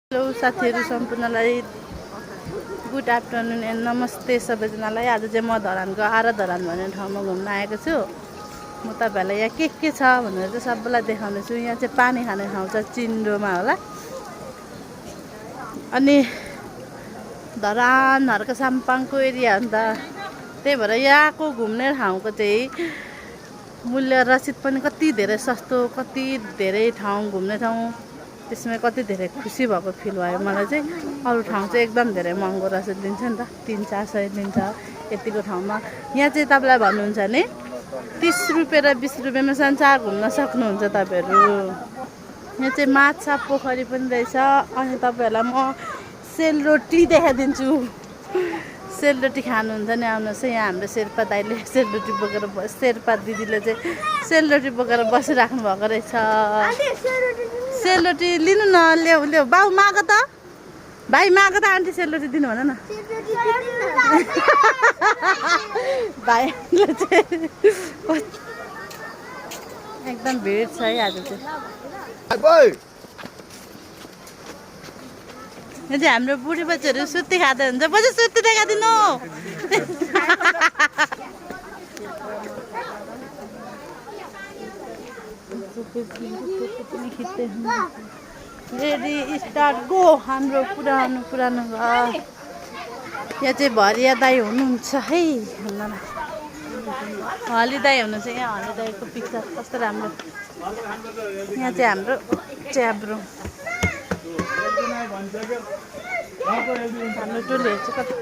Hello साथीहरू सम्पूर्णलाई good afternoon and नमस्ते सबैजनालाई। आज चाहिँ म धरानको आराधरान भन्ने ठाउँमा घुम्न आएको छु। म तपाईँहरूलाई यहाँ के छ भनेर चाहिँ सबैलाई देखाउने छु। यहाँ चाहिँ पानी खाने ठाउँ छ, चिन्डोमा होला। अनि धरानहरूको साम्पाङको एरिया हो नि त, त्यही भएर यहाँको घुम्ने ठाउँको चाहिँ मूल्य रसिद पनि कति धेरै सस्तो, कति धेरै ठाउँ घुम्ने ठाउँ, त्यसमा कति धेरै खुसी भएको फिल भयो मलाई चाहिँ। अरू ठाउँ चाहिँ एकदम धेरै महँगो रसिद दिन्छ नि त, 300-400 दिन्छ यतिको ठाउँमा। यहाँ चाहिँ तपाईँलाई भन्नुहुन्छ नि 30 रुपियाँ र 20 रुपियाँमा संसार घुम्न सक्नुहुन्छ तपाईँहरू। यहाँ चाहिँ माछा पोखरी पनि रहेछ। अनि तपाईँहरूलाई म सेलरोटी देखाइदिन्छु। सेलरोटी खानुहुन्छ नि आउनुहोस्। यहाँ हाम्रो शेर्पा दाइले सेलरोटी बोकेर शेर्पा दिदीले चाहिँ सेलरोटी बोकेर बसिराख्नु भएको रहेछ। सेलरोटी लिनु न, ल्याऊ ल्याऊ। बाउ माग त, भाइ माग त, आन्टी सेलरोटी दिनु भन न। भाइले चाहिँ एकदम भिड छ है आज चाहिँ। यो चाहिँ हाम्रो बुढी बच्चाहरू सुत्ती खाँदै हुन्छ। पछि सुत्ती देखाइदिनु। Ready start go. हाम्रो पुरानो घर। यहाँ चाहिँ भरिया दाई हुनुहुन्छ है। हली दाई हुनुहुन्छ। यहाँ हली दाईको पिक्चर कस्तो राम्रो। यहाँ चाहिँ हाम्रो च्याब्रो। हाम्रो टोलीहरू चाहिँ कति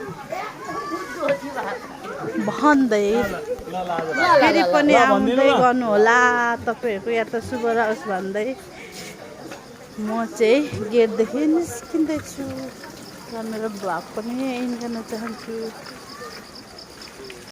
भन्दै फेरि पनि आउँदै गर्नु होला तपाईँहरूको यहाँ त शुभ रहोस् भन्दै म चाहिँ गेटदेखि निस्किँदैछु र मेरो भ्लग पनि एन्ड गर्न चाहन्छु।